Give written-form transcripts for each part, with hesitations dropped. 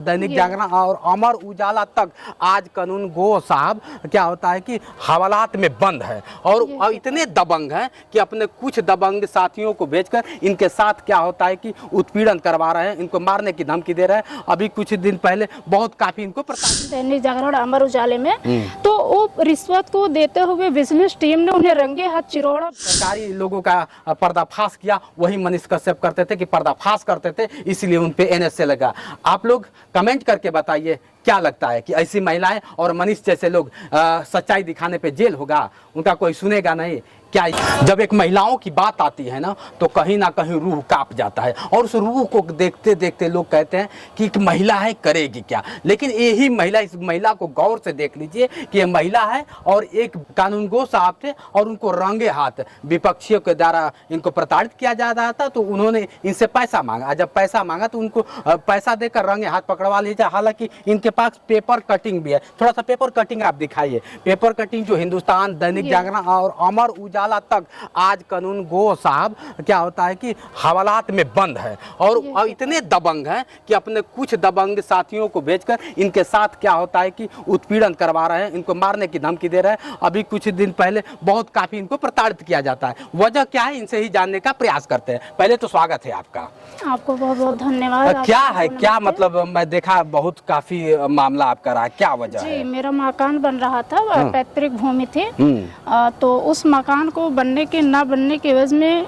दैनिक जागरण और अमर उजाला तक आज कानून गो साहब क्या होता है कि हवालात में बंद है और इतने दबंग हैं कि अपने कुछ दबंग साथियों को भेजकर इनके साथ क्या होता है कि उत्पीड़न करवा रहे हैं, इनको मारने की धमकी दे रहे हैं। अभी कुछ दिन पहले बहुत काफी इनको दैनिक जागरण अमर उजाले में तो वो रिश्वत को देते हुए विजिलेंस टीम ने उन्हें रंगे हाथ चिरौड़ा सरकारी लोगों का पर्दाफाश किया। वही मनीष कश्यप करते थे कि पर्दाफाश करते थे, इसलिए उन पे NSA लगा। आप लोग कमेंट करके बताइए क्या लगता है कि ऐसी महिलाएं और मनीष जैसे लोग सच्चाई दिखाने पे जेल होगा? उनका कोई सुनेगा नहीं क्या? जब एक महिलाओं की बात आती है ना तो कहीं ना कहीं रूह कांप जाता है और उस रूह को देखते देखते लोग कहते हैं कि एक महिला है करेगी क्या। लेकिन यही महिला, इस महिला को गौर से देख लीजिए कि ये महिला है और एक कानूनगो साहब थे और उनको रंगे हाथ विपक्षियों के द्वारा इनको प्रताड़ित किया जा रहा था। तो उन्होंने इनसे पैसा मांगा। जब पैसा मांगा तो उनको पैसा देकर रंगे हाथ पकड़वा लीजिए। हालांकि इनके पास पेपर कटिंग भी है। थोड़ा सा पेपर कटिंग आप दिखाइए। पेपर कटिंग जो हिंदुस्तान, दैनिक जागरण और अमर उजाला तक आज कानून गो साहब क्या होता है कि हवालात में बंद है और इतने दबंग हैं कि अपने कुछ दबंग साथियों को भेजकर इनके साथ क्या होता है कि उत्पीड़न करवा रहे हैं, इनको मारने की धमकी दे रहे हैं। अभी कुछ दिन पहले बहुत काफी इनको प्रताड़ित किया जाता है। वजह क्या है, इनसे ही जानने का प्रयास करते हैं। पहले तो स्वागत है आपका। आपको बहुत बहुत धन्यवाद। क्या है, क्या मतलब मैं देखा बहुत काफी मामला आपका रहा, क्या वजह है? मेरा मकान बन रहा था, पैतृक भूमि थी। तो उस मकान को बनने के ना बनने की वजह में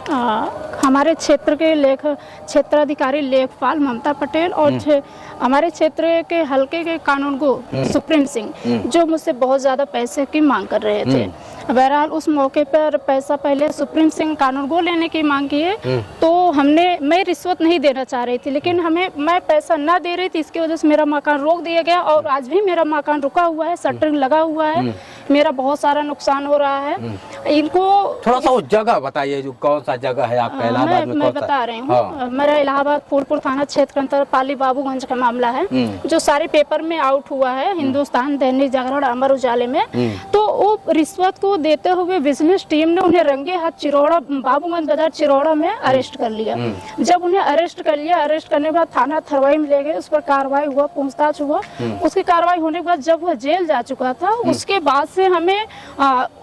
हमारे क्षेत्र के क्षेत्राधिकारी लेखपाल ममता पटेल और हमारे क्षेत्र के हल्के के कानूनगो सुप्रीम सिंह जो मुझसे बहुत ज्यादा पैसे की मांग कर रहे थे। बहरहाल उस मौके पर पैसा पहले सुप्रीम सिंह कानूनगो लेने की मांग की है। तो मैं रिश्वत नहीं देना चाह रही थी, लेकिन मैं पैसा ना दे रही थी। इसकी वजह से मेरा मकान रोक दिया गया और आज भी मेरा मकान रुका हुआ है, शटरिंग लगा हुआ है। मेरा बहुत सारा नुकसान हो रहा है। इनको थोड़ा सा उस जगह बताइए, जो कौन सा जगह है आपका इलाहाबाद में? मैं बता रही हूँ। मेरा इलाहाबाद फूलपुर थाना क्षेत्र अंतर्गत पाली बाबूगंज का मामला है जो सारे पेपर में आउट हुआ है, हिंदुस्तान, दैनिक जागरण, अमर उजाले में। तो वो रिश्वत को देते हुए विजिलेंस टीम ने उन्हें रंगे हाथ चिरौड़ा, बाबूगंज बाजार चिरौड़ा में अरेस्ट कर लिया। जब उन्हें अरेस्ट कर लिया, अरेस्ट करने के बाद थाना थरवाई में ले गए। उस पर कार्रवाई हुआ, पूछताछ हुआ। उसकी कार्रवाई होने के बाद जब वह जेल जा चुका था, उसके बाद से हमें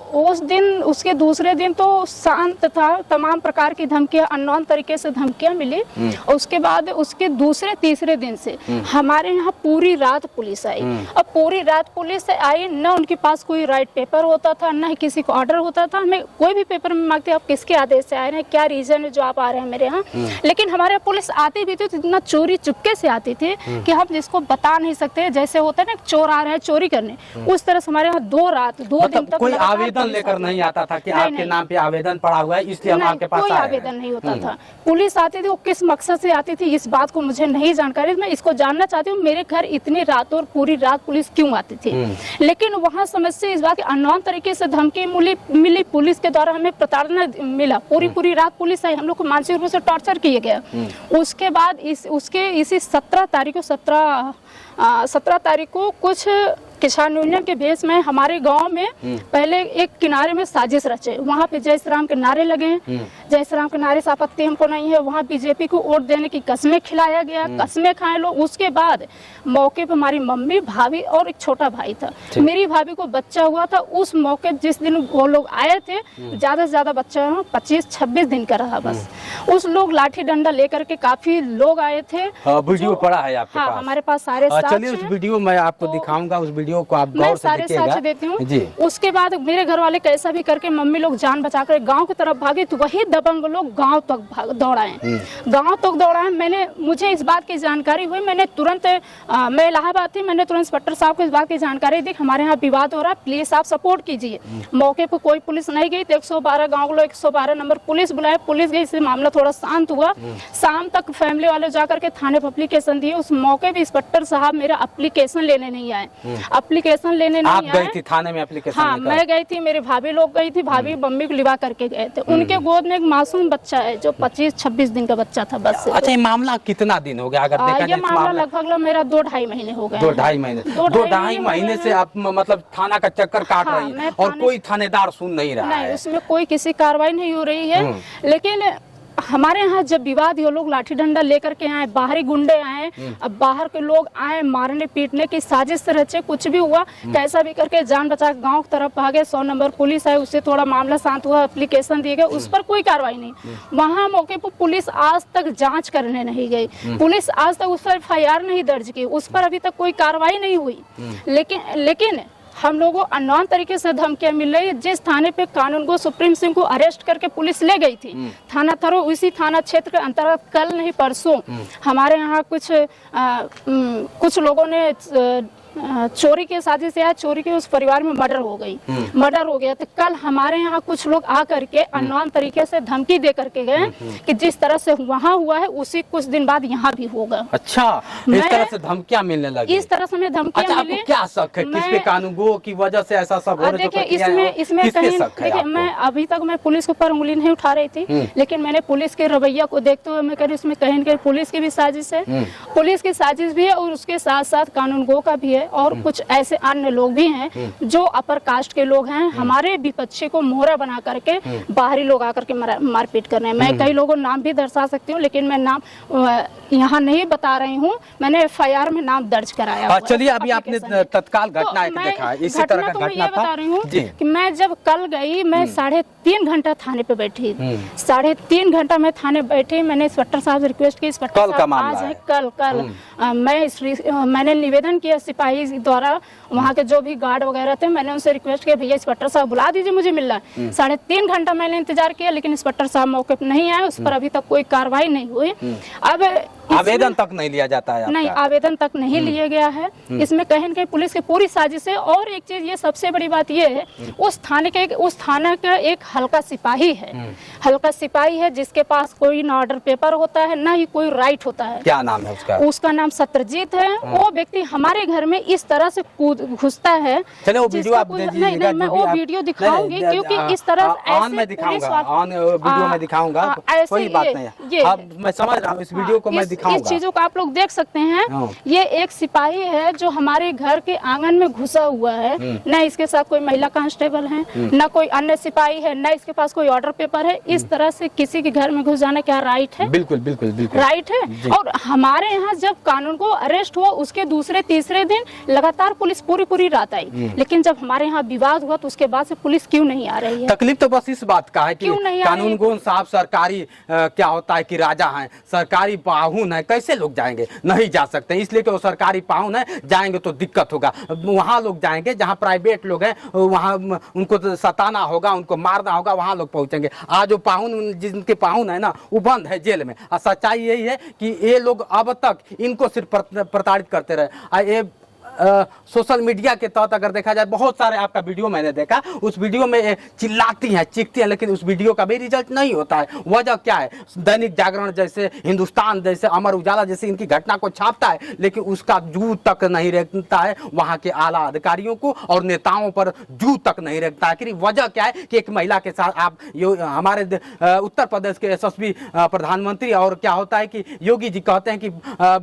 उस दिन, उसके दूसरे दिन तो शांत था। तमाम प्रकार की धमकियां, अननोन तरीके से धमकियां मिली। और उसके बाद उसके दूसरे तीसरे दिन से हमारे यहाँ पूरी रात पुलिस आई। अब पूरी रात पुलिस आई, न उनके पास कोई राइट पेपर होता था, न ही किसी को ऑर्डर होता था। हमें कोई भी पेपर में मांगते आप किसके आदेश से आए हैं, क्या रीजन है जो आप आ रहे हैं मेरे यहाँ। लेकिन हमारे पुलिस आती भी थी तो इतना चोरी चुपके से आती थी कि हम जिसको बता नहीं सकते। जैसे होता है ना, चोर आ रहे हैं चोरी करने, उस तरह से हमारे यहाँ 2 दिन तक कोई आवेदन लेकर नहीं आता था कि आपके नाम पे आवेदन पड़ा हुआ है इसलिए हम आपके पास आए? कोई आवेदन नहीं होता था। पुलिस आती थी, वो किस मकसद से आती थी इस बात को मुझे नहीं जानकारी। मैं इसको जानना चाहती हूँ, मेरे घर इतनी रात और पूरी रात पुलिस क्यों आती थी? लेकिन वहाँ समस्या इस बात की, अननोन तरीके से धमकी मिली, पुलिस के द्वारा हमें प्रताड़ना मिला। पूरी रात पुलिस आई, हम लोग को मानसिक रूप से टॉर्चर किया गया। उसके बाद इसी 17 तारीख को कुछ किसान यूनियन के भेष में हमारे गांव में पहले एक किनारे में साजिश रचे। वहाँ पे जय श्री राम के नारे लगे। जय श्री राम के नारे से आपत्ति हमको नहीं है। वहाँ बीजेपी को वोट देने की कसमें खिलाया गया, कसमें खाए लोग। उसके बाद मौके पे हमारी मम्मी, भाभी और एक छोटा भाई था। मेरी भाभी को बच्चा हुआ था। उस मौके जिस दिन वो लोग आए थे, ज्यादा से ज्यादा बच्चा 25-26 दिन का रहा बस। उस लोग लाठी डंडा लेकर के काफी लोग आए थे। वीडियो पड़ा है आपके पास? हमारे पास सारे। चलिए उस वीडियो मैं आपको दिखाऊंगा, उस वीडियो को आप गौर से देखिएगा। साक्ष्य देती हूँ। उसके बाद मेरे घर वाले कैसा भी करके मम्मी लोग जान बचाकर गांव की तरफ भागे तो वही दबंग लोग गांव तक दौड़ाए। मुझे इस बात की जानकारी हुई। मैंने तुरंत, मैं इलाहाबाद थी, मैंने तुरंत इंस्पेक्टर साहब को इस बात की जानकारी दी, हमारे यहाँ विवाद हो रहा है, प्लीज आप सपोर्ट कीजिए। मौके पर कोई पुलिस नहीं गई। 112 गाँव के लोग 112 नंबर पुलिस बुलाए, पुलिस गई। इससे मामला थोड़ा शांत हुआ। शाम तक फैमिली वाले जाकर के थाने पर एप्लीकेशन दिए। उस मौके पे इंस्पेक्टर साहब मेरा एप्लीकेशन लेने नहीं आए। एप्लीकेशन लेने नहीं आए। आप गई थी थाने में एप्लीकेशन? हाँ, मैं गई थी, मेरी भाभी लोग गई थी। भाभी मम्मी को लिवा करके गए थे। उनके गोद में एक मासूम बच्चा है जो 25-26 दिन का बच्चा था बस। अच्छा, ये मामला कितना दिन हो गया? अगर देखा जाए मामला लगभग मेरा 2-2.5 महीने हो गए। 2-2.5 महीने से आप मतलब थाना का चक्कर काट रही हैं और कोई थानेदार सुन नहीं रहा है? उसमें कोई किसी कार्रवाई नहीं हो रही है। लेकिन हमारे यहाँ जब विवाद ये लोग लाठी डंडा लेकर के आए, बाहरी गुंडे आए, अब बाहर के लोग आए, मारने पीटने की साजिश से रचे, कुछ भी हुआ कैसा भी करके जान बचा के गांव की तरफ भागे। 100 नंबर पुलिस है, उससे थोड़ा मामला शांत हुआ, एप्लीकेशन दिए गए, उस पर कोई कार्रवाई नहीं। वहाँ मौके पर पुलिस आज तक जांच करने नहीं गई, पुलिस आज तक उस पर FIR नहीं दर्ज की, उस पर अभी तक कोई कार्रवाई नहीं हुई। लेकिन हम लोगों को अननोन तरीके से धमकियां मिल रही है। जिस थाने पे कानून को सुप्रीम सिंह को अरेस्ट करके पुलिस ले गई थी, थाना थरो, उसी थाना क्षेत्र के अंतर्गत कल नहीं परसों हमारे यहाँ कुछ लोगों ने चोरी के साजिश या चोरी के उस परिवार में मर्डर हो गया। तो कल हमारे यहाँ कुछ लोग आकर के अननोन तरीके से धमकी दे करके गए कि जिस तरह से वहाँ हुआ है उसी कुछ दिन बाद यहाँ भी होगा। अच्छा, इस तरह से धमकियां मिलने लगी। इस तरह से हमें धमकियां मिली। आपको क्या शक है, किस पे कानून गो की वजह से ऐसा सब हो रहा है? देखिए इसमें कहीं देखिए, मैं अभी तक मैं पुलिस के ऊपर उंगली नहीं उठा रही थी, लेकिन मैंने पुलिस के रवैया को देखते हुए मैं कह रही इसमें कहीं न कहीं पुलिस की भी साजिश है, पुलिस की साजिश भी है और उसके साथ साथ कानून गो का भी है और कुछ ऐसे अन्य लोग भी हैं जो अपर कास्ट के लोग हैं, हमारे विपक्षी को मोहरा बना करके बाहरी लोग आकर के मारपीट कर रहे हैं। मैं कई लोगों नाम भी दर्शा सकती हूँ, लेकिन मैं नाम यहाँ नहीं बता रही हूँ, मैंने FIR में नाम दर्ज कराया हुआ है। चलिए, अभी आपने तत्काल घटना एक देखा है, इसी तरह का घटना तो मैं ये बता रही हूँ कि मैं जब कल गई, मैं 3.5 घंटा थाने पे बैठी, 3.5 घंटा मैं थाने बैठी। मैंने इंस्पेक्टर साहब से रिक्वेस्ट की, इंस्पेक्टर साहब आज है, कल मैंने निवेदन किया सिपाही द्वारा, वहाँ के जो भी गार्ड वगैरह थे, मैंने उनसे रिक्वेस्ट किया भैया इंस्पेक्टर साहब बुला दीजिए, मुझे मिलना है। 3.5 घंटा मैंने इंतजार किया, लेकिन इंस्पेक्टर साहब मौके पर नहीं आए, उस पर अभी तक कोई कार्रवाई नहीं हुई। अब आवेदन तक नहीं लिया जाता है? नहीं, आवेदन तक नहीं लिया गया है। इसमें कहीं न कहीं पुलिस की पूरी साजिश है। और एक चीज, ये सबसे बड़ी बात ये है, उस थाने का एक हल्का सिपाही है, जिसके पास कोई ना ऑर्डर पेपर होता है, ना ही कोई राइट होता है। क्या नाम है उसका? उसका नाम सत्यजीत है। वो व्यक्ति हमारे घर में इस तरह से घुसता है। चलो, वो वीडियो आप दे दीजिएगा। नहीं, मैं वो वीडियो दिखाऊंगी, क्योंकि इस तरह मैं दिखाऊंगा, कोई बात नहीं, मैं समझ रहा हूँ, इस वीडियो को मैं दिखाऊंगा। इस चीजों को आप लोग देख सकते हैं। ये एक सिपाही है जो हमारे घर के आंगन में घुसा हुआ है, न इसके साथ कोई महिला कांस्टेबल है, न कोई अन्य सिपाही है, न इसके पास कोई ऑर्डर पेपर है। इस तरह से किसी के घर में घुस जाना क्या राइट है? बिल्कुल राइट है। और हमारे यहाँ जब कानून को अरेस्ट हुआ, उसके दूसरे तीसरे दिन लगातार पुलिस पूरी रात आई, लेकिन जब हमारे यहाँ विवाद हुआ तो उसके बाद से पुलिस क्यों नहीं आ रही है? तकलीफ तो बस इस बात का है कि कानून गो साहब सरकारी क्या होता है कि राजा है, सरकारी पाहुन है, कैसे लोग जाएंगे? नहीं जा सकते, इसलिए कि वो सरकारी पाहुन है, जाएंगे तो दिक्कत होगा। वहाँ लोग जाएंगे जहाँ प्राइवेट लोग हैं, वहाँ उनको तो सताना होगा, उनको मारना होगा, वहाँ लोग पहुँचेंगे। आज जो पाहुन, जिनके पाहुन है ना, वो बंद है जेल में। और सच्चाई यही है कि ये लोग अब तक इनको सिर्फ प्रताड़ित करते रहे। सोशल मीडिया के तहत अगर देखा जाए, बहुत सारे आपका वीडियो मैंने देखा, उस वीडियो में चिल्लाती हैं, चीखती हैं, लेकिन उस वीडियो का भी रिजल्ट नहीं होता है। वजह क्या है? दैनिक जागरण जैसे, हिंदुस्तान जैसे, अमर उजाला जैसे इनकी घटना को छापता है, लेकिन उसका जू तक नहीं रखता है वहाँ के आला अधिकारियों को, और नेताओं पर जू तक नहीं रखता है। कि वजह क्या है कि एक महिला के साथ आप हमारे उत्तर प्रदेश के यशस्वी प्रधानमंत्री, और क्या होता है कि योगी जी कहते हैं कि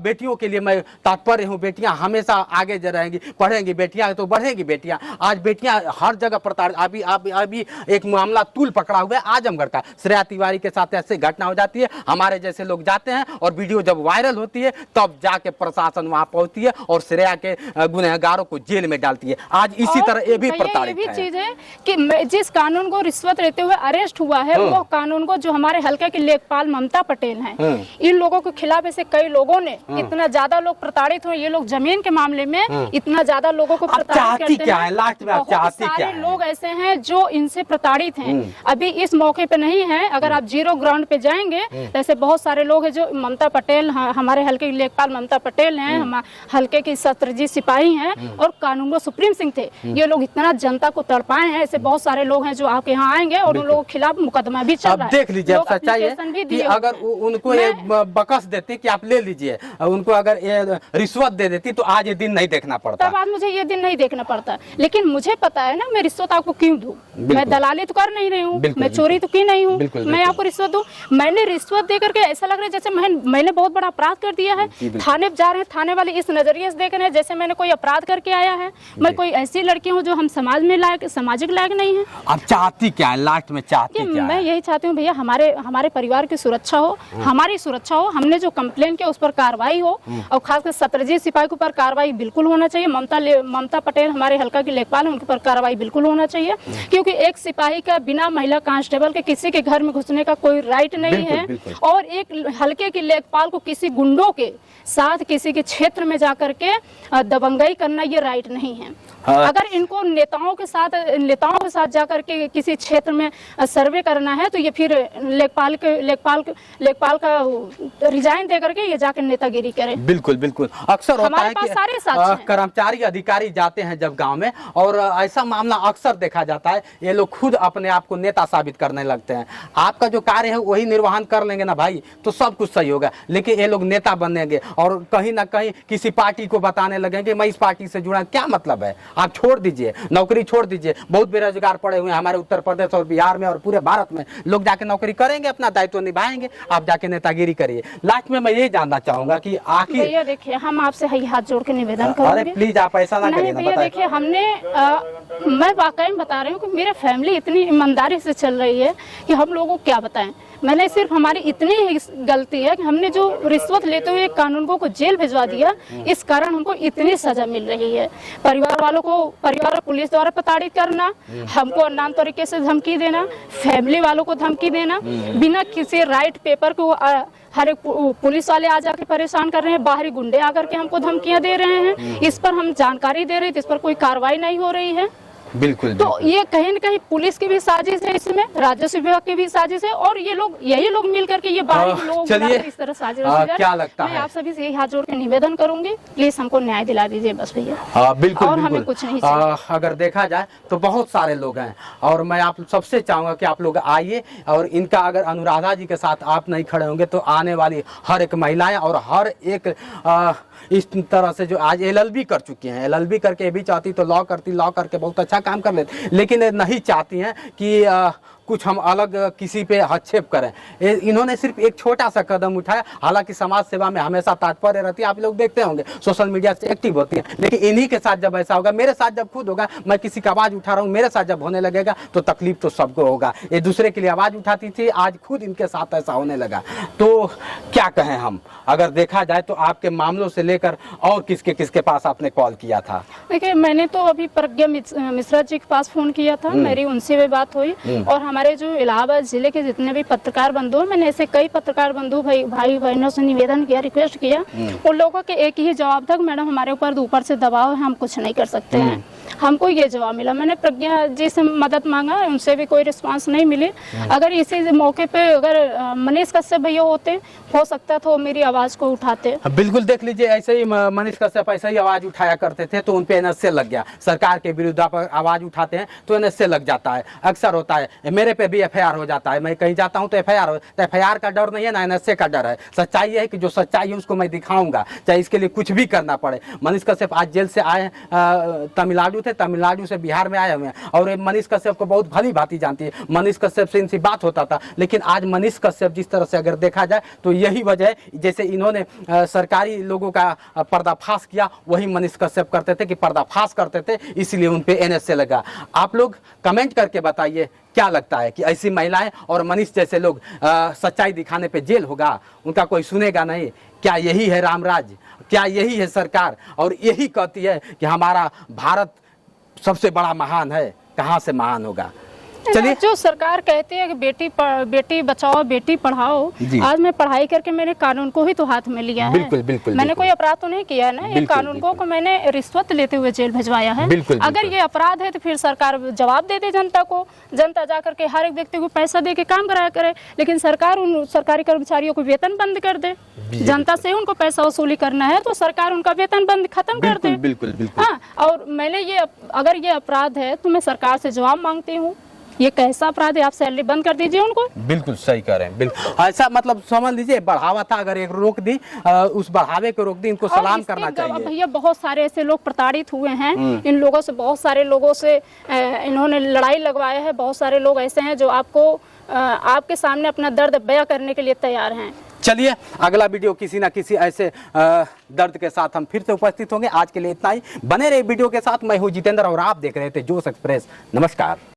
बेटियों के लिए मैं तात्पर्य हूँ, बेटियां हमेशा आगे रहेंगी, पढ़ेंगी, बेटियां तो बढ़ेंगी। बेटियां आज बेटियां हर जगह प्रताड़ित। अभी एक मामला तूल पकड़ा हुआ है आजमगढ़ का, श्रेया तिवारी के साथ ऐसे घटना हो जाती है। हमारे जैसे लोग जाते हैं और वीडियो जब वायरल होती है तब जाके प्रशासन वहां पहुंचती है और श्रेया के गुनहगारों को जेल में डालती है। आज इसी तरह ये भी प्रताड़ित है। चीज है कि जिस कानून को रिश्वत लेते हुए अरेस्ट हुआ है, वो कानून को जो हमारे हल्के की लेखपाल ममता पटेल है, इन लोगों के खिलाफ ऐसे कई लोगों ने, इतना ज्यादा लोग प्रताड़ित हुए। ये लोग जमीन के मामले में इतना ज्यादा लोगों को प्रताड़ित करते हैं। लास्ट में आप चाहती क्या है? लोग ऐसे हैं जो इनसे प्रताड़ित हैं। अभी इस मौके पे नहीं है, अगर आप जीरो ग्राउंड पे जाएंगे तो ऐसे बहुत सारे लोग हैं जो ममता पटेल, हमारे हल्के की लेखपाल ममता पटेल हैं, हमारे हल्के की सत्यजीत सिपाही हैं, और कानून को सुप्रीम सिंह थे। ये लोग इतना जनता को तड़पाए हैं। ऐसे बहुत सारे लोग हैं जो आपके यहाँ आएंगे और उन लोगों के खिलाफ मुकदमा भी चल रहा है। देख लीजिए, सच्चाई है कि अगर उनको ये बकस देते कि आप ले लीजिए, उनको अगर ये रिश्वत दे देती तो आज ये दिन नहीं देखना पड़ता। तब आज मुझे ये दिन नहीं देखना पड़ता, लेकिन मुझे पता है ना मैं रिश्वत आपको क्यों दूं। मैं दलाली तो कर नहीं रही हूँ, मैं चोरी तो की नहीं हूँ, मैं आपको रिश्वत दूं। मैंने रिश्वत दे करके ऐसा लग रहा है जैसे मैंने बहुत बड़ा अपराध कर दिया है। थाने जा रहे हैं, थाने वाले इस नजरिए से देख रहे हैं जैसे मैंने कोई अपराध करके आया है। मैं कोई ऐसी लड़की हूँ जो हम समाज में सामाजिक लायक नहीं है। आप चाहती क्या है लास्ट में, चाहती क्या है? मैं यही चाहती हूँ भैया हमारे परिवार की सुरक्षा हो, हमारी सुरक्षा हो। हमने जो कंप्लेन किया उस पर कार्रवाई हो, और खासकर सतरजी सिपाही के ऊपर कार्रवाई बिल्कुल होना चाहिए। ममता पटेल हमारे हल्का की लेखपाल, उनके ऊपर कार्रवाई बिल्कुल होना चाहिए, क्योंकि एक सिपाही का बिना महिला कांस्टेबल के किसी के घर में घुसने का कोई राइट नहीं है। और एक हल्के की लेखपाल को किसी गुंडों के साथ किसी के क्षेत्र में जाकर के दबंगई करना ये राइट नहीं है। अगर इनको नेताओं के साथ जाकर के किसी क्षेत्र में सर्वे करना है तो ये फिर लेखपाल का रिजाइन दे करके ये जाकर नेतागिरी करे। बिल्कुल बिल्कुल, अक्सर होता है कि कर्मचारी अधिकारी जाते हैं जब गांव में, और ऐसा मामला अक्सर देखा जाता है, ये लोग खुद अपने आप को नेता साबित करने लगते हैं। आपका जो कार्य है वही निर्वहन कर लेंगे ना भाई, तो सब कुछ सही होगा। लेकिन ये लोग नेता बनेंगे और कहीं ना कहीं किसी पार्टी को बताने लगेंगे मैं इस पार्टी से जुड़ा। क्या मतलब है? आप छोड़ दीजिए, नौकरी छोड़ दीजिए। बहुत बेरोजगार पड़े हुए हैं हमारे उत्तर प्रदेश और बिहार में और पूरे भारत में। लोग जाके नौकरी करेंगे, अपना दायित्व निभाएंगे, आप जाके नेतागिरी करिए। लास्ट में मैं ये जानना चाहूंगा कि आखिर भैया देखिए, हम आपसे हाथ जोड़ के निवेदन करेंगे, अरे प्लीज आप ऐसा ना करिए ना। भैया देखिए, मैं वाकई में बता रही हूँ कि मेरे फैमिली इतनी ईमानदारी से चल रही है कि हम लोगों को क्या बताएं। मैंने सिर्फ हमारी इतनी ही गलती है कि हमने जो रिश्वत लेते हुए कानून को जेल भिजवा दिया, इस कारण हमको इतनी सजा मिल रही है। परिवार और पुलिस द्वारा प्रताड़ित करना, हमको अनजान तरीके से धमकी देना, फैमिली वालों को धमकी देना, बिना किसी राइट पेपर को हर एक पुलिस वाले आ जाके परेशान कर रहे हैं, बाहरी गुंडे आकर के हमको धमकियां दे रहे हैं। इस पर हम जानकारी दे रहे थे, इस पर कोई कार्रवाई नहीं हो रही है। बिल्कुल, तो ये कहीं न कहीं पुलिस की भी साजिश है, इसमें राजस्व विभाग की भी साजिश है, और यही लोग मिल करके ये बाहरी लोग इस तरह साजिश क्या लगता है? मैं आप सभी से यही हाथ जोड़ के निवेदन करूंगी, प्लीज हमको न्याय दिला दीजिए बस भैया। बिल्कुल, और हमें कुछ नहीं चाहिए। अगर देखा जाए तो बहुत सारे लोग हैं, और मैं आप सबसे चाहूंगा कि आप लोग आइए, और इनका अगर अनुराधा जी के साथ आप नहीं खड़े होंगे तो आने वाली हर एक महिलाएं और हर एक इस तरह से जो आज LLB कर चुकी हैं, LLB करके ये भी चाहती तो लॉ करके बहुत अच्छा काम कर लेती, लेकिन नहीं चाहती हैं कि कुछ हम अलग किसी पे हस्तक्षेप करें। इन्होंने सिर्फ एक छोटा सा कदम उठाया। हालांकि समाज सेवा में हमेशा तात्पर्य रहती है, आप लोग देखते होंगे सोशल मीडिया से एक्टिव होती है, लेकिन इन्हीं के साथ जब ऐसा होगा, मेरे साथ जब खुद होगा, मैं किसी का आवाज उठा रहा हूँ, मेरे साथ जब होने लगेगा तो तकलीफ तो सबको होगा। ये दूसरे के लिए आवाज उठाती थी, आज खुद इनके साथ ऐसा होने लगा, तो क्या कहें हम। अगर देखा जाए तो आपके मामलों से लेकर और किसके पास आपने कॉल किया था? देखिए, मैंने तो अभी प्रज्ञा मिश्रा जी के पास फोन किया था, मेरी उनसे भी बात हुई, और हमारे जो इलाहाबाद जिले के जितने भी पत्रकार बंधु हैं, मैंने ऐसे कई पत्रकार बंधु भाई बहनों से निवेदन किया, रिक्वेस्ट किया। उन लोगों के एक ही जवाब था, मैडम हमारे ऊपर से दबाव है, हम कुछ नहीं कर सकते हैं। हमको ये जवाब मिला। मैंने प्रज्ञा जी से मदद मांगा, उनसे भी कोई रिस्पांस नहीं मिली। अगर इसी मौके पे अगर मनीष कश्यप भैया होते, हो सकता तो मेरी आवाज को उठाते। बिल्कुल, देख लीजिए, ऐसे ही मनीष कश्यप ऐसे ही आवाज उठाया करते थे तो उन पे NSA लग गया। सरकार के विरुद्ध पर आवाज उठाते हैं तो NSA लग जाता है, अक्सर होता है। मेरे पे भी FIR हो जाता है, मैं कहीं जाता हूँ तो FIR का डर नहीं है ना, NSA का डर है। सच्चाई है कि जो सच्चाई है उसको मैं दिखाऊंगा, चाहे इसके लिए कुछ भी करना पड़े। मनीष कश्यप आज जेल से आए, तमिलनाडु थे, तमिलनाडु से बिहार में आए हुए हैं, और मनीष कश्यप को बहुत भली भांति जानती है। मनीष कश्यप से इनसे बात होता था, लेकिन आज मनीष कश्यप जिस तरह से अगर देखा जाए तो यही वजह है, जैसे इन्होंने सरकारी लोगों का पर्दाफाश किया, वही मनीष कश्यप करते थे कि पर्दाफाश करते थे, इसलिए उन पे NSA लगा। आप लोग कमेंट करके बताइए क्या लगता है कि ऐसी महिलाएं और मनीष जैसे लोग सच्चाई दिखाने पे जेल होगा, उनका कोई सुनेगा नहीं? क्या यही है रामराज? क्या यही है सरकार? और यही कहती है कि हमारा भारत सबसे बड़ा महान है? कहाँ से महान होगा? चलिए, जो सरकार कहती है कि बेटी बचाओ बेटी पढ़ाओ, आज मैं पढ़ाई करके मैंने कानून को ही तो हाथ में लिया है। बिल्कुल, मैंने कोई अपराध तो नहीं किया है ना, ये कानून को मैंने रिश्वत लेते हुए जेल भिजवाया है। अगर ये अपराध है तो फिर सरकार जवाब दे दे जनता को, जनता जाकर के हर एक व्यक्ति को पैसा दे के काम कराया करे, लेकिन सरकार उन सरकारी कर्मचारियों को वेतन बंद कर दे। जनता से उनको पैसा वसूली करना है तो सरकार उनका वेतन बंद खत्म कर दे। बिल्कुल। हाँ, और मैंने अगर ये अपराध है तो मैं सरकार से जवाब मांगती हूँ ये कैसा अपराध है? आप सैलरी बंद कर दीजिए उनको। बिल्कुल सही कह रहे हैं, बिल्कुल ऐसा मतलब समझ लीजिए बढ़ावा था, अगर एक रोक दी उस बढ़ावे को रोक दी, इनको और सलाम इसके करना चाहिए। भैया बहुत सारे ऐसे लोग प्रताड़ित हुए हैं, इन लोगों से, बहुत सारे लोगों से इन्होंने लड़ाई लगवाया है। बहुत सारे लोग ऐसे हैं जो आपके सामने अपना दर्द बयां करने के लिए तैयार हैं। चलिए अगला वीडियो किसी ना किसी ऐसे दर्द के साथ हम फिर से उपस्थित होंगे। आज के लिए इतना ही, बने रहे वीडियो के साथ। मैं हूं जितेंद्र और आप देख रहे थे जोश एक्सप्रेस। नमस्कार।